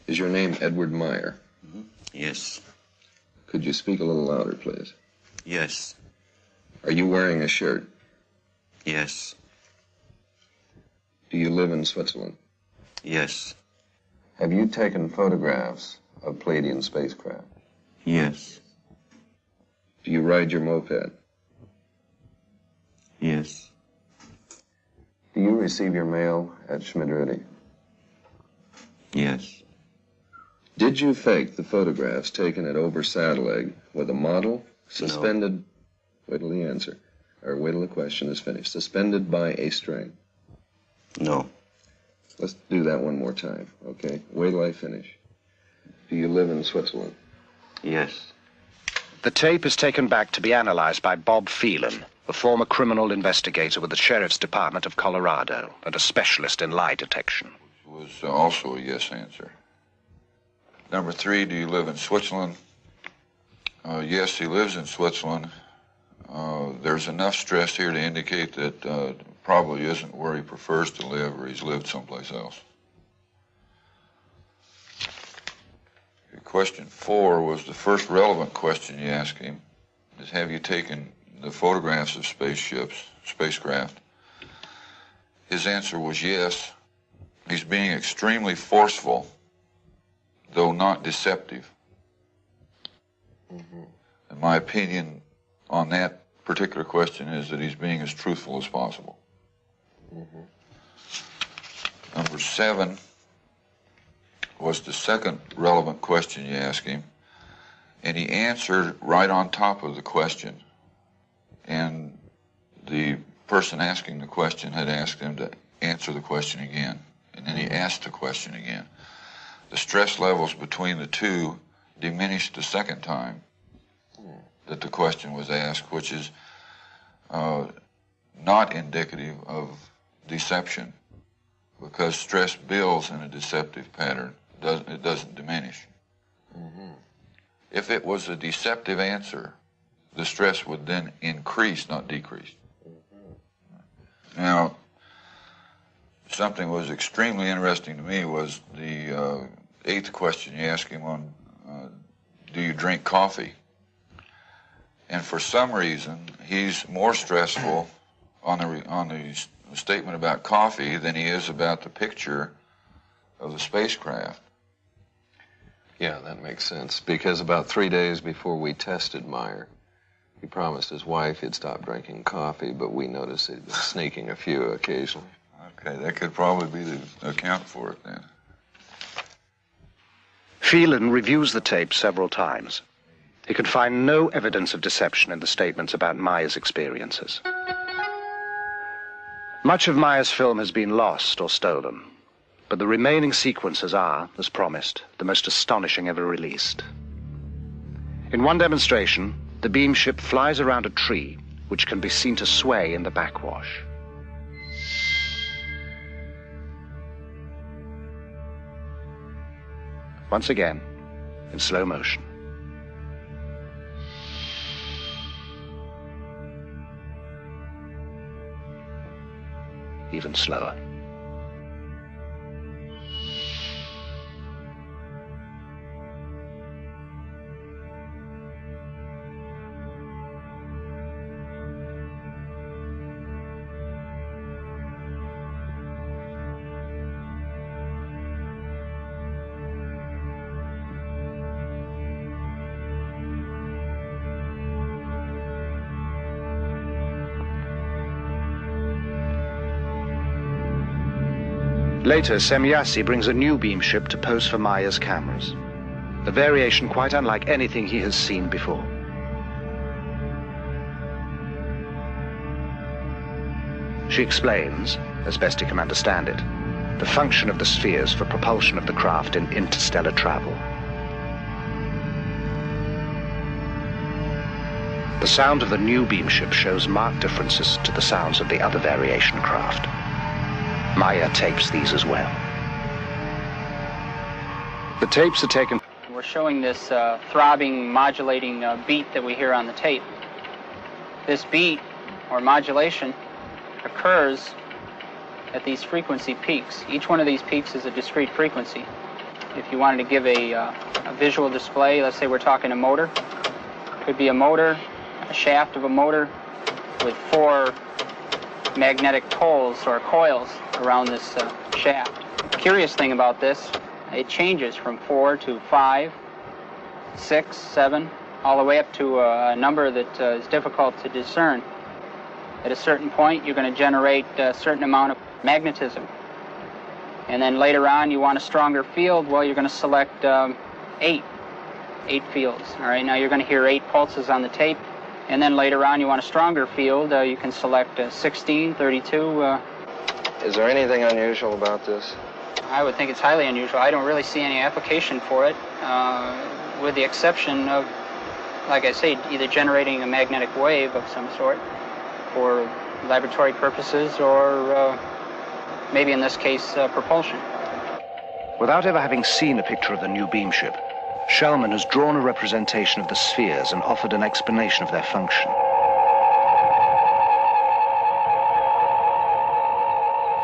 Is your name Edward Meier? Mm-hmm. Yes. Could you speak a little louder, please? Yes. Are you wearing a shirt? Yes. Do you live in Switzerland? Yes. Have you taken photographs of Pleiadian spacecraft? Yes. Do you ride your moped? Yes. Do you receive your mail at Schmidt-Rudy? Yes. Did you fake the photographs taken at Ober-Saddleegg with a model suspended... No. Wait till the answer, or wait till the question is finished. Suspended by a string? No. Let's do that one more time, okay? Wait till I finish. Do you live in Switzerland? Yes. The tape is taken back to be analyzed by Bob Phelan, a former criminal investigator with the Sheriff's Department of Colorado and a specialist in lie detection. Was also a yes answer. Number 3, do you live in Switzerland? Yes, he lives in Switzerland. There's enough stress here to indicate that probably isn't where he prefers to live, or he's lived someplace else. Question 4 was the first relevant question you asked him, is have you taken the photographs of spacecraft? His answer was yes. He's being extremely forceful, though not deceptive. Mm-hmm. And my opinion on that particular question is that he's being as truthful as possible. Mm-hmm. Number 7 was the second relevant question you asked him, and he answered right on top of the question. And the person asking the question had asked him to answer the question again, and then he asked the question again. The stress levels between the two diminished the second time that the question was asked, which is not indicative of deception, because stress builds in a deceptive pattern. It doesn't diminish. Mm-hmm. If it was a deceptive answer, the stress would then increase, not decrease. Mm-hmm. Now, something was extremely interesting to me was the 8th question you asked him on, do you drink coffee? And for some reason, he's more stressful on the statement about coffee than he is about the picture of the spacecraft. Yeah, that makes sense, because about 3 days before we tested Meier, he promised his wife he'd stop drinking coffee, but we noticed he'd been sneaking a few occasionally. Okay, that could probably be the account for it then. Phelan reviews the tape several times. He could find no evidence of deception in the statements about Meier's experiences. Much of Meier's film has been lost or stolen, but the remaining sequences are, as promised, the most astonishing ever released. In one demonstration, the beam ship flies around a tree, which can be seen to sway in the backwash. Once again, in slow motion. Even slower. Later, Semyasi brings a new beam ship to pose for Meier's cameras, a variation quite unlike anything he has seen before. She explains, as best he can understand it, the function of the spheres for propulsion of the craft in interstellar travel. The sound of the new beam ship shows marked differences to the sounds of the other variation craft. Meier tapes these as well. The tapes are taken... We're showing this throbbing, modulating beat that we hear on the tape. This beat, or modulation, occurs at these frequency peaks. Each one of these peaks is a discrete frequency. if you wanted to give a visual display, let's say we're talking a motor. Could be a motor, a shaft of a motor with 4 magnetic poles or coils around this shaft. The curious thing about this, it changes from 4 to 5, 6, 7, all the way up to a number that is difficult to discern. At a certain point, you're going to generate a certain amount of magnetism. And then later on, you want a stronger field. Well, you're going to select 8 fields. All right, now you're going to hear 8 pulses on the tape. And then later on, you want a stronger field. You can select 16, 32. Is there anything unusual about this? I would think it's highly unusual. I don't really see any application for it, with the exception of, like I say, either generating a magnetic wave of some sort for laboratory purposes or maybe in this case, propulsion. Without ever having seen a picture of the new beam ship, Shellman has drawn a representation of the spheres and offered an explanation of their function.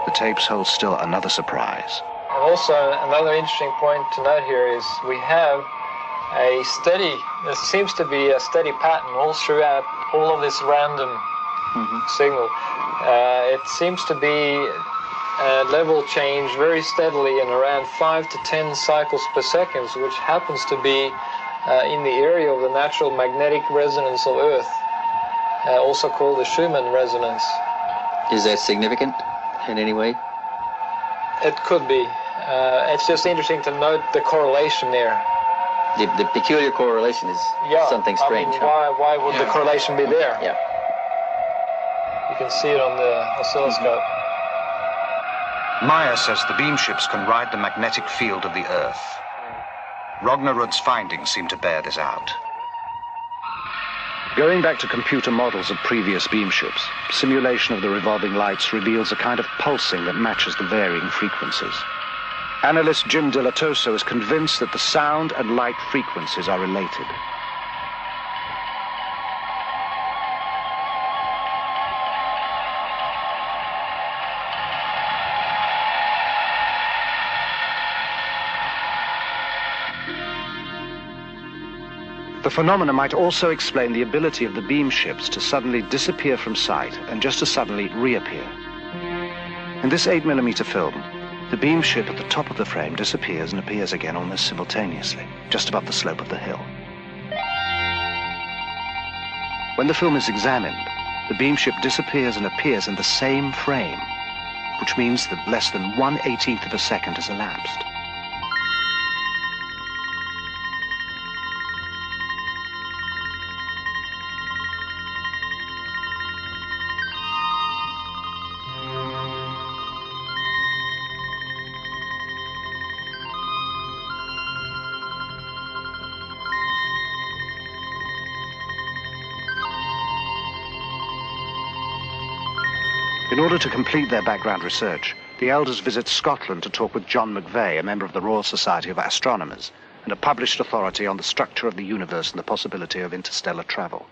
The tapes hold still another surprise. And also, another interesting point to note here is we have a steady, there seems to be a steady pattern all throughout all of this random signal. It seems to be level change very steadily in around 5 to 10 cycles per second, which happens to be in the area of the natural magnetic resonance of Earth, also called the Schumann resonance. Is that significant in any way? It could be. It's just interesting to note the correlation there. The peculiar correlation is something strange. I mean, why would the correlation be there? Yeah. You can see it on the oscilloscope. Meier says the beam ships can ride the magnetic field of the Earth. Rognerud's findings seem to bear this out. Going back to computer models of previous beam ships, simulation of the revolving lights reveals a kind of pulsing that matches the varying frequencies. Analyst Jim Dilatoso is convinced that the sound and light frequencies are related. The phenomena might also explain the ability of the beam ships to suddenly disappear from sight and just as suddenly reappear. In this 8mm film, the beam ship at the top of the frame disappears and appears again almost simultaneously, just above the slope of the hill. When the film is examined, the beam ship disappears and appears in the same frame, which means that less than 1/18 of a second has elapsed. In order to complete their background research, the elders visit Scotland to talk with John McVeigh, a member of the Royal Society of Astronomers, and a published authority on the structure of the universe and the possibility of interstellar travel.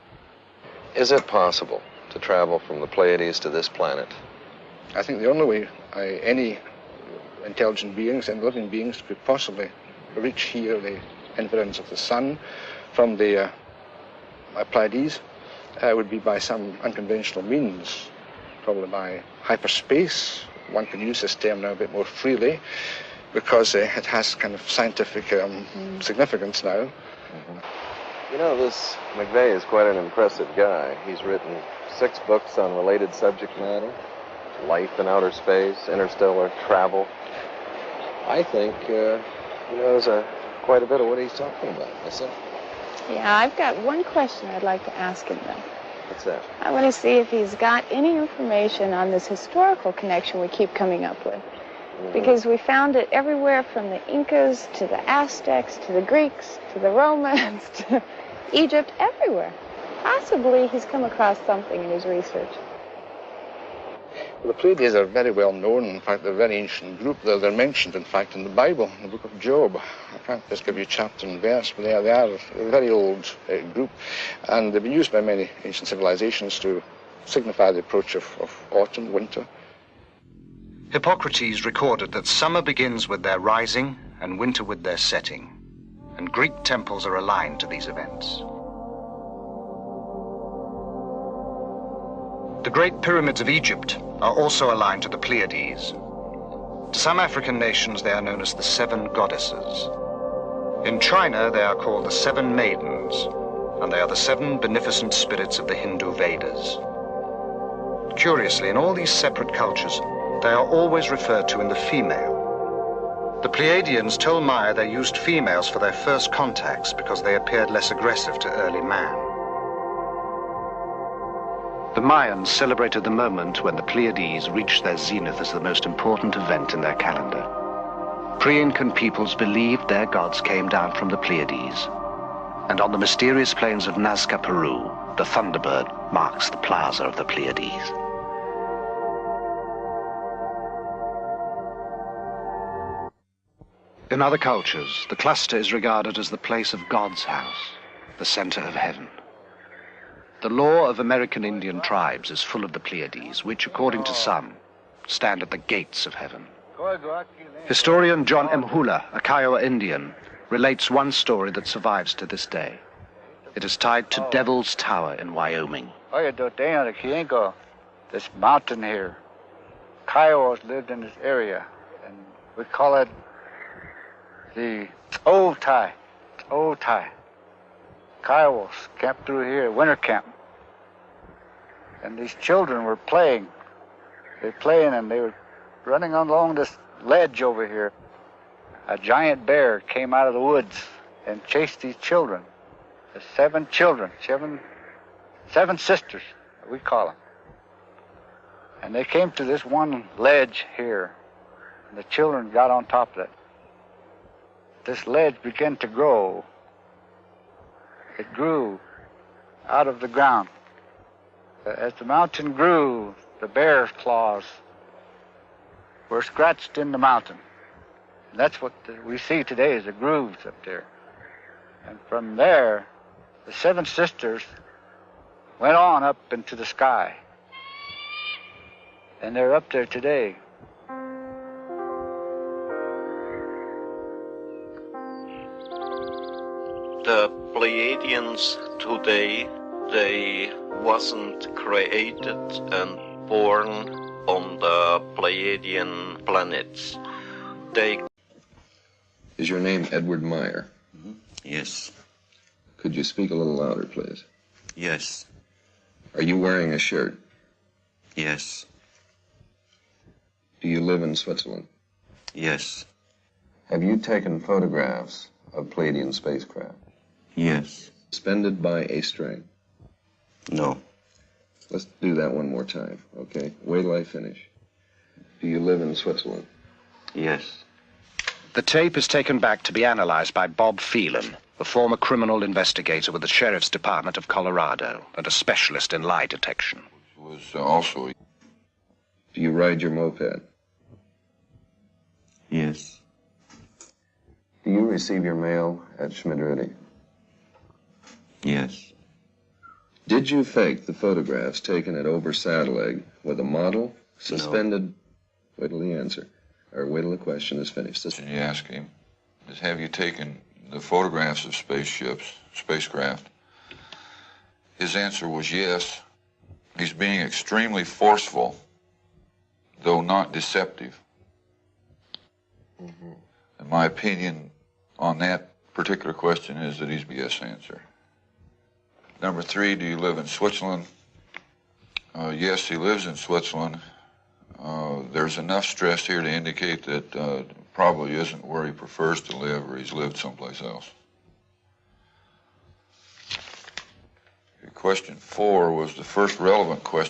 Is it possible to travel from the Pleiades to this planet? I think the only way any intelligent beings and living beings could possibly reach here the influence of the sun from the Pleiades would be by some unconventional means. Probably by hyperspace. One can use this term now a bit more freely because it has kind of scientific significance now. You know, this McVeigh is quite an impressive guy. He's written 6 books on related subject matter: life in outer space, interstellar travel. I think he knows quite a bit of what he's talking about myself. Yeah, I've got one question I'd like to ask him, though. What's that? I want to see if he's got any information on this historical connection we keep coming up with. Because we found it everywhere from the Incas to the Aztecs to the Greeks to the Romans to Egypt, everywhere. Possibly he's come across something in his research. Well, the Pleiades are very well known. In fact, they're a very ancient group. They're mentioned, in fact, in the Bible, in the book of Job. I can't just give you chapter and verse, but they are a very old group. And they've been used by many ancient civilizations to signify the approach of autumn, winter. Hippocrates recorded that summer begins with their rising and winter with their setting, and Greek temples are aligned to these events. The Great Pyramids of Egypt are also aligned to the Pleiades. To some African nations, they are known as the Seven Goddesses. In China, they are called the Seven Maidens, and they are the seven beneficent spirits of the Hindu Vedas. Curiously, in all these separate cultures, they are always referred to in the female. The Pleiadians told Meier they used females for their first contacts because they appeared less aggressive to early man. The Mayans celebrated the moment when the Pleiades reached their zenith as the most important event in their calendar. Pre-Incan peoples believed their gods came down from the Pleiades, and on the mysterious plains of Nazca, Peru, the Thunderbird marks the plaza of the Pleiades. In other cultures, the cluster is regarded as the place of God's house, the center of heaven. The lore of American Indian tribes is full of the Pleiades, which, according to some, stand at the gates of heaven. Historian John M. Hula, a Kiowa Indian, relates one story that survives to this day. It is tied to Devil's Tower in Wyoming. This mountain here, Kiowas lived in this area, and we call it the Old Tie. Kiowas camped through here, winter camp. And these children were playing. They're playing and they were running along this ledge over here. A giant bear came out of the woods and chased these children. The seven children, seven sisters, we call them. And they came to this one ledge here. And the children got on top of it. This ledge began to grow. It grew out of the ground. As the mountain grew, the bear's claws were scratched in the mountain. And that's what we see today is the grooves up there. And from there, the seven sisters went on up into the sky. And they're up there today. The Pleiadians today, they wasn't created and born on the Pleiadian planets. They... Is your name Edward Meier? Yes. Could you speak a little louder, please? Yes. Are you wearing a shirt? Yes. Do you live in Switzerland? Yes. Have you taken photographs of Pleiadian spacecraft? Yes. Suspended by a string? No. Let's do that one more time, okay? Wait till I finish. Do you live in Switzerland? Yes. The tape is taken back to be analyzed by Bob Phelan, a former criminal investigator with the Sheriff's Department of Colorado and a specialist in lie detection. Was also... Do you ride your moped? Yes. Do you receive your mail at Schmidrudi? Yes. Did you fake the photographs taken at Ober-Sadeleg with a model suspended? No. Wait till the answer, or wait till the question is finished. The question you ask him is, have you taken the photographs of spacecraft? His answer was yes. He's being extremely forceful, though not deceptive. Mm-hmm. And my opinion on that particular question is that he's BS answer. Number 3, do you live in Switzerland? Yes, he lives in Switzerland. There's enough stress here to indicate that probably isn't where he prefers to live, or he's lived someplace else. Question 4 was the first relevant question.